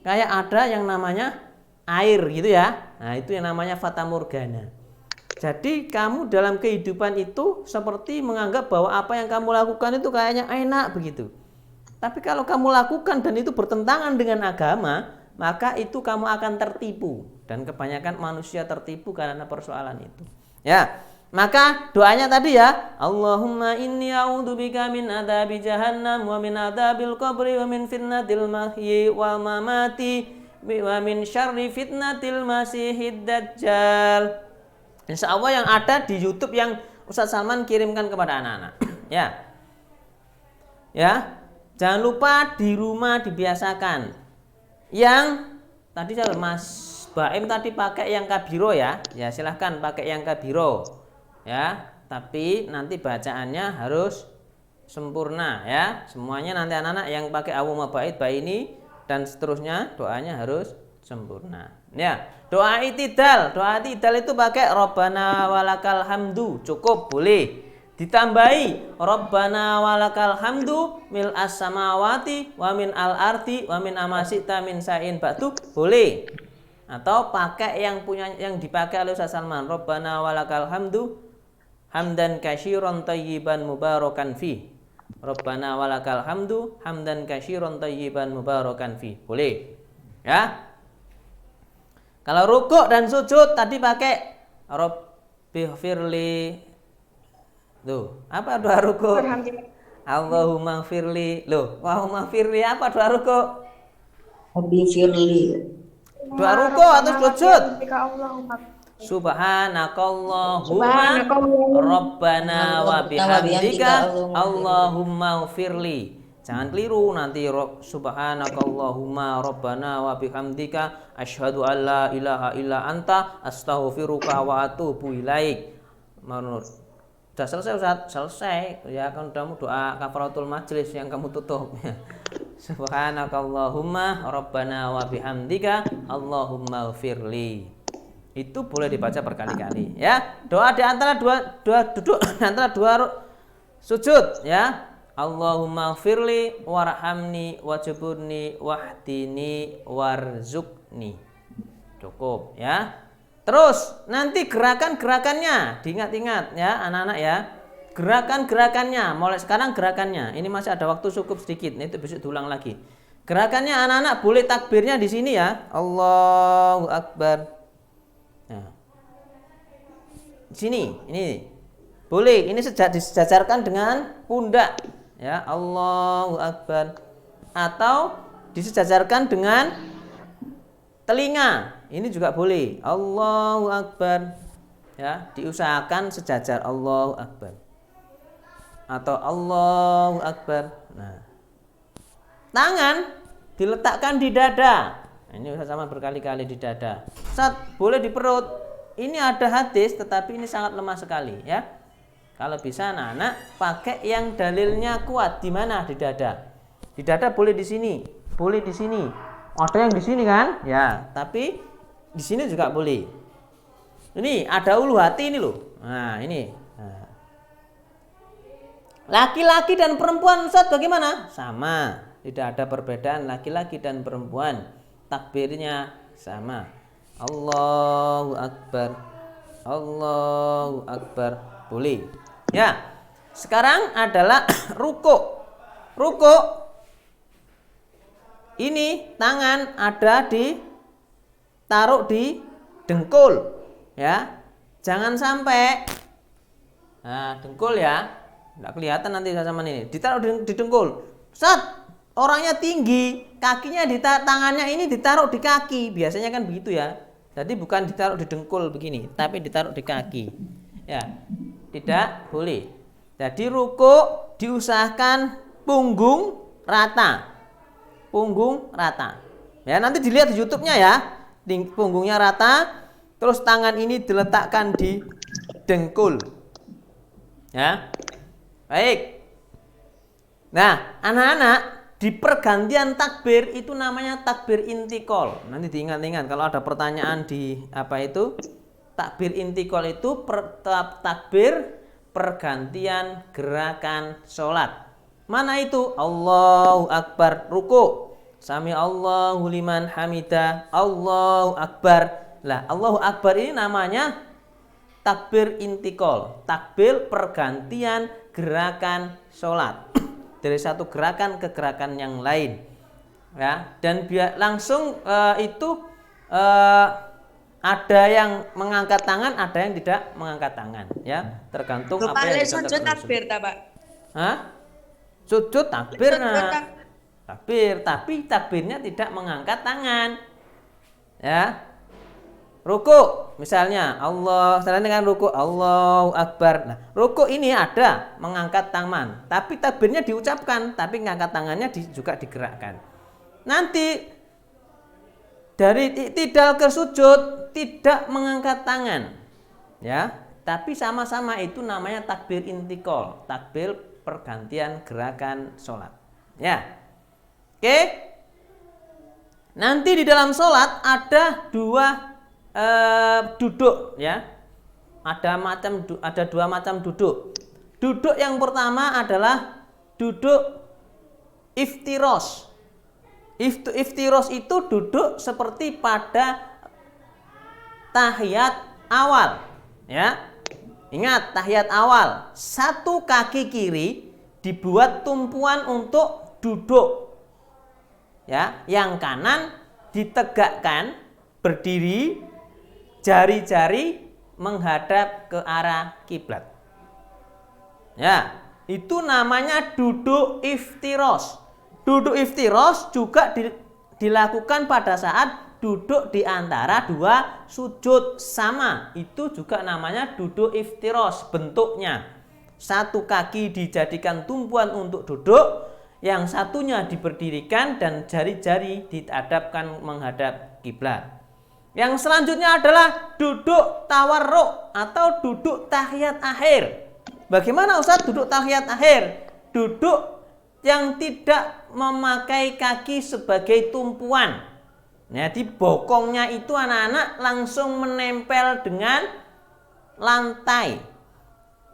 kayak ada yang namanya air gitu ya. Nah, itu yang namanya fata morgana. Jadi kamu dalam kehidupan itu seperti menganggap bahwa apa yang kamu lakukan itu kayaknya enak begitu. Tapi kalau kamu lakukan dan itu bertentangan dengan agama, maka itu kamu akan tertipu, dan kebanyakan manusia tertipu karena persoalan itu. Ya, maka doanya tadi ya, Allahumma inni a'udzubika min adzabi jahannam wa min adzabil qabri wa min fitnatil mahyi wal mamati wa min syarri fitnatil masihid dajjal. Insya Allah yang ada di YouTube yang Ustaz Salman kirimkan kepada anak-anak. Ya, ya, jangan lupa di rumah dibiasakan. Yang tadi Mas Baim tadi pakai yang kabiro ya. Ya silahkan pakai yang kabiro ya. Tapi nanti bacaannya harus sempurna ya. Semuanya nanti anak-anak yang pakai Allahumma ba'id ini dan seterusnya doanya harus sempurna. Ya, doa itidal. Doa itidal itu pakai Rabbana walakal hamdu, cukup boleh. Ditambahi Rabbana walakal hamdu mil as-samawati wa min al-ardi wa min amasita min sa'in ba'du boleh. Atau pakai yang punya yang dipakai oleh Ustaz Salman, Rabbana walakal hamdu hamdan katsiran thayyiban mubarakan fi. Rabbana walakal hamdu hamdan katsiran thayyiban mubarakan fi. Boleh. Ya. Kalau rukuk dan sujud tadi pakai Rabbighfirli. Loh, apa doa rukuk? Allahumma firli. Loh, Allahumma firli apa doa rukuk? Rabbighfirli. Doa rukuk atau sujud? Subhanakallahumma Rabbana wa bihamdika Allahumma firli. Jangan keliru nanti Subhanakallahumma Rabbana wa bihamdika asyhadu an la ilaha illa anta astaghfiruka wa atubu ilaik. Menurut sudah selesai Ustaz? Selesai. Ya kan udah doa kafaratul majlis yang kamu tutup. Subhanakallahumma Rabbana wa bihamdika Allahumma firli. Itu boleh dibaca berkali-kali ya. Doa di antara dua duduk antara dua sujud ya. Allahumma firli warhamni wajburni wahdini warzukni. Cukup ya. Terus nanti gerakan-gerakannya diingat-ingat ya anak-anak ya. Gerakan-gerakannya mulai sekarang gerakannya. Ini masih ada waktu cukup sedikit. Itu besok diulang lagi. Gerakannya anak-anak boleh takbirnya di sini ya. Allahu Akbar. Nah, di sini, ini boleh. Ini disejajarkan dengan pundak, ya, Allahu Akbar, atau disejajarkan dengan telinga, ini juga boleh, Allahu Akbar, ya, diusahakan sejajar, Allahu Akbar, atau Allahu Akbar. Nah, tangan diletakkan di dada. Ini Ustaz Saman berkali-kali di dada. Ustaz, boleh di perut. Ini ada hadis, tetapi ini sangat lemah sekali, ya. Kalau bisa anak-anak pakai yang dalilnya kuat. Di mana? Di dada. Di dada boleh di sini, boleh di sini. Ada yang di sini kan? Ya, tapi di sini juga boleh. Ini ada ulu hati ini loh. Nah, ini. Nah. Laki-laki dan perempuan, Ustaz, bagaimana? Sama. Tidak ada perbedaan laki-laki dan perempuan. Takbirnya sama. Allahu Akbar. Allahu Akbar. Boleh. Ya. Sekarang adalah ruku'. Ruku'. Ini tangan ada taruh di dengkul. Ya. Jangan sampai dengkul ya. Tidak kelihatan nanti sama ini. Ditaruh di dengkul. Ustaz, orangnya tinggi, kakinya tangannya ini ditaruh di kaki. Biasanya kan begitu ya. Jadi bukan ditaruh di dengkul begini, tapi ditaruh di kaki. Ya, tidak boleh. Jadi ruku diusahakan punggung rata. Punggung rata. Ya, nanti dilihat di YouTube-nya ya. Punggungnya rata, terus tangan ini diletakkan di dengkul. Ya. Baik. Nah, anak-anak, di pergantian takbir itu namanya takbir intikal. Nanti diingat-ingat kalau ada pertanyaan di apa itu? Takbir intikal itu takbir pergantian gerakan sholat. Mana itu? Allahu Akbar ruku. Sami Allahu liman hamidah. Allahu Akbar. Lah, Allahu Akbar ini namanya takbir intikal, takbir pergantian gerakan sholat dari satu gerakan ke gerakan yang lain, ya. Dan langsung ada yang mengangkat tangan, ada yang tidak mengangkat tangan, ya, tergantung apa yang kita sujud takbir ta, Pak? Hah? Sujud takbir, takbir, tapi takbirnya tidak mengangkat tangan, ya. Ruku misalnya Allah, setelah dengan ruku Allahu Akbar. Nah, ruku ini ada mengangkat tangan, tapi takbirnya diucapkan, tapi mengangkat tangannya juga digerakkan. Nanti dari i'tidal ke sujud tidak mengangkat tangan, ya, tapi sama-sama itu namanya takbir intikal, takbir pergantian gerakan sholat, ya. Oke. Nanti di dalam sholat ada duduk, ya. Ada dua macam duduk. Duduk yang pertama adalah duduk iftiros. Iftiros itu duduk seperti pada tahiyat awal, ya. Ingat, tahiyat awal, satu kaki kiri dibuat tumpuan untuk duduk, ya. Yang kanan ditegakkan berdiri, jari-jari menghadap ke arah kiblat. Ya, itu namanya duduk iftiros. Duduk iftiros juga dilakukan pada saat duduk di antara dua sujud sama. Itu juga namanya duduk iftiros bentuknya. Satu kaki dijadikan tumpuan untuk duduk, yang satunya diberdirikan dan jari-jari dihadapkan menghadap kiblat. Yang selanjutnya adalah duduk tawarruk atau duduk tahiyat akhir. Bagaimana Ustaz duduk tahiyat akhir? Duduk yang tidak memakai kaki sebagai tumpuan. Jadi bokongnya itu anak-anak langsung menempel dengan lantai.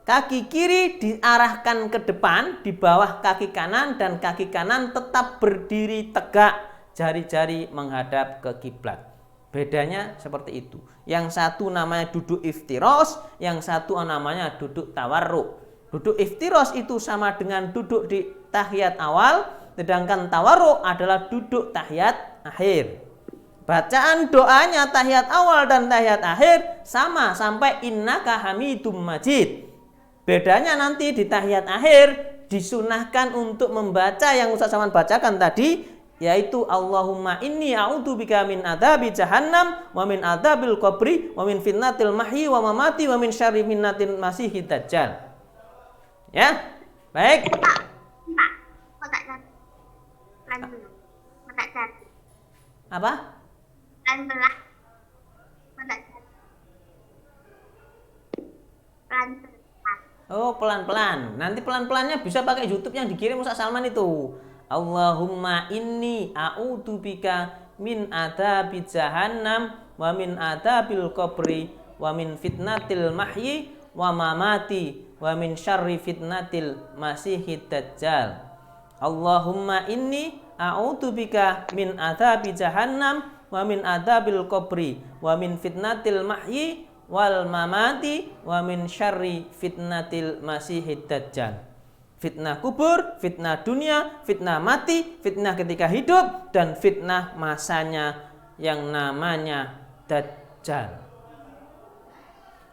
Kaki kiri diarahkan ke depan di bawah kaki kanan, dan kaki kanan tetap berdiri tegak, jari-jari menghadap ke kiblat. Bedanya seperti itu. Yang satu namanya duduk iftiros, yang satu namanya duduk tawarruk. Duduk iftiros itu sama dengan duduk di tahiyat awal, sedangkan tawarruk adalah duduk tahiyat akhir. Bacaan doanya tahiyat awal dan tahiyat akhir sama sampai innaka hamidum majid. Bedanya nanti di tahiyat akhir disunahkan untuk membaca yang Ustaz Salman bacakan tadi, yaitu Allahumma inni a'udzubika min adzabi jahannam wa min adzabil qabri wa min fitnatil mahyi wa mamati wa min syarri fitnatil masiihid dajjal. Ya. Baik. Pak, kok tak cari? Pelan dulu. Kok tak cari? Apa? Pelan-pelan. Kok tak cari? Pelan-pelan. Oh, pelan-pelan. Nanti pelan-pelannya bisa pakai YouTube yang dikirim Ustaz Salman itu. Allahumma inni a'udzubika min adzabi jahannam wa min adzabil qabri wa min fitnatil mahyi wa mamati wa min syarri fitnatil masiihid dajjal. Allahumma inni a'udzubika min adzabi jahannam wa min adzabil qabri wa min fitnatil mahyi wal mamati wa min syarri fitnatil masiihid dajjal. Fitnah kubur, fitnah dunia, fitnah mati, fitnah ketika hidup, dan fitnah masanya yang namanya dajjal.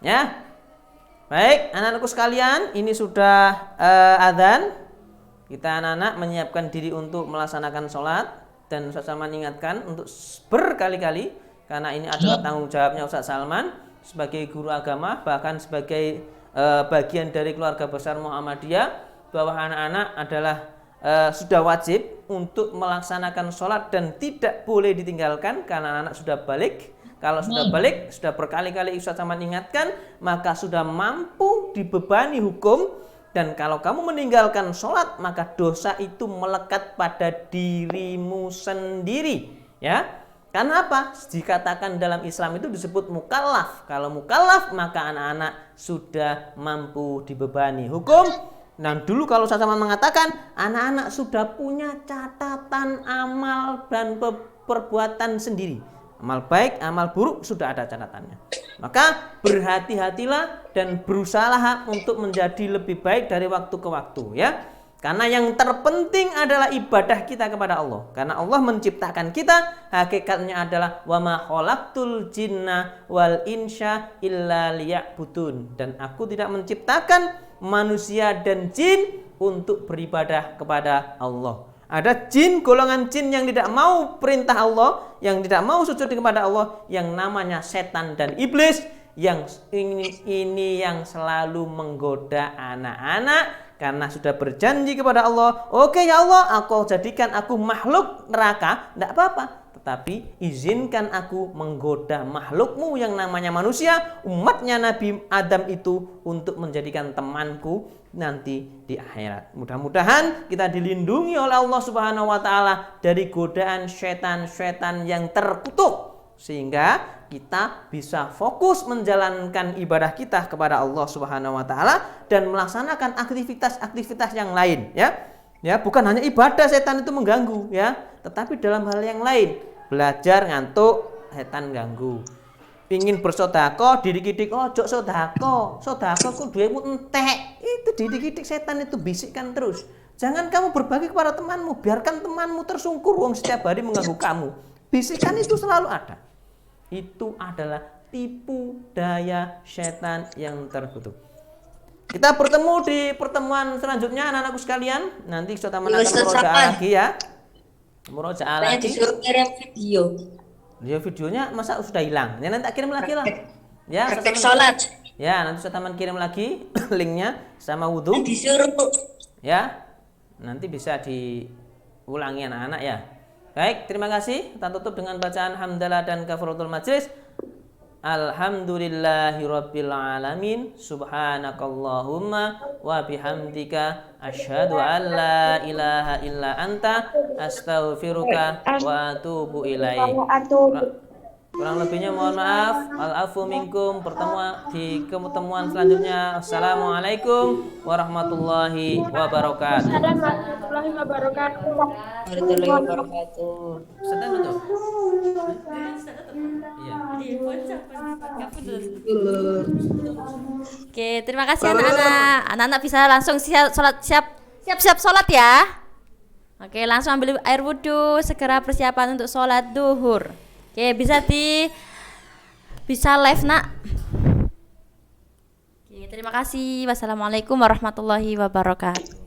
Ya. Baik, anak-anakku sekalian, ini sudah adzan. Kita anak-anak menyiapkan diri untuk melaksanakan sholat, dan Ustaz Salman ingatkan untuk berkali-kali, karena ini adalah tanggung jawabnya Ustaz Salman sebagai guru agama, bahkan sebagai bagian dari keluarga besar Muhammadiyah, bahwa anak-anak adalah sudah wajib untuk melaksanakan sholat dan tidak boleh ditinggalkan karena anak sudah balik. Kalau sudah balik, sudah berkali-kali Ustaz Salman ingatkan, maka sudah mampu dibebani hukum. Dan kalau kamu meninggalkan sholat, maka dosa itu melekat pada dirimu sendiri, ya. Karena apa? Dikatakan dalam Islam itu disebut mukallaf. Kalau mukallaf, maka anak-anak sudah mampu dibebani hukum. Dan dulu kalau Ustaz Salman mengatakan, anak-anak sudah punya catatan amal dan perbuatan sendiri. Amal baik, amal buruk sudah ada catatannya. Maka berhati-hatilah dan berusahalah untuk menjadi lebih baik dari waktu ke waktu, ya. Karena yang terpenting adalah ibadah kita kepada Allah. Karena Allah menciptakan kita, hakikatnya adalah wa ma khalaqtul jinna wal insya illa liya'budun. Dan aku tidak menciptakan manusia dan jin untuk beribadah kepada Allah. Ada jin, golongan jin yang tidak mau perintah Allah, yang tidak mau sujud kepada Allah, yang namanya setan dan iblis, yang ini yang selalu menggoda anak-anak karena sudah berjanji kepada Allah, oke ya Allah, aku jadikan aku makhluk neraka, tidak apa-apa, tetapi izinkan aku menggoda makhlukmu yang namanya manusia, umatnya Nabi Adam itu, untuk menjadikan temanku nanti di akhirat. Mudah-mudahan kita dilindungi oleh Allah Subhanahu wa taala dari godaan setan-setan yang terkutuk, sehingga kita bisa fokus menjalankan ibadah kita kepada Allah Subhanahu wa taala dan melaksanakan aktivitas-aktivitas yang lain, ya. Ya, bukan hanya ibadah setan itu mengganggu, ya, tetapi dalam hal yang lain. Belajar ngantuk, setan ganggu. Pingin bersodako, didik-didik ojo sodako ku duitmu entek. Itu didik-didik setan itu bisikkan terus. Jangan kamu berbagi kepada temanmu, biarkan temanmu tersungkur wong setiap hari mengganggu kamu. Bisikan itu selalu ada. Itu adalah tipu daya setan yang terkutuk. Kita bertemu di pertemuan selanjutnya anak-anakku sekalian. Nanti Ustaz Salman akan murojaah lagi, ya. Murojaah lagi. Disuruh kirim video. Ya, videonya masa sudah hilang? Ya, nanti tak kirim lagi lah. Ya, Praktek sholat. Ya, nanti Ustaz Salman kirim lagi linknya sama wudhu. Disuruh. Ya, nanti bisa diulangi anak-anak, ya. Baik, terima kasih. Kita tutup dengan bacaan hamdalah dan kafaratul majlis. Alhamdulillahirabbil alamin. Subhanakallahumma wa bihamdika asyhadu an la ilaha illa anta astaghfiruka wa atubu ilaik. Kurang lebihnya mohon maaf. Al-afu minkum. Di pertemuan selanjutnya. Assalamualaikum warahmatullahi wabarakatuh. Warahmatullahi wabarakatuh. Warahmatullahi wabarakatuh. Sedang betul? Iya. Oke, terima kasih anak-anak. Anak-anak bisa langsung siap-siap sholat ya. Oke, langsung ambil air wudhu, segera persiapan untuk sholat duhur. Oke, bisa live, Nak. Oke, terima kasih. Wassalamualaikum warahmatullahi wabarakatuh.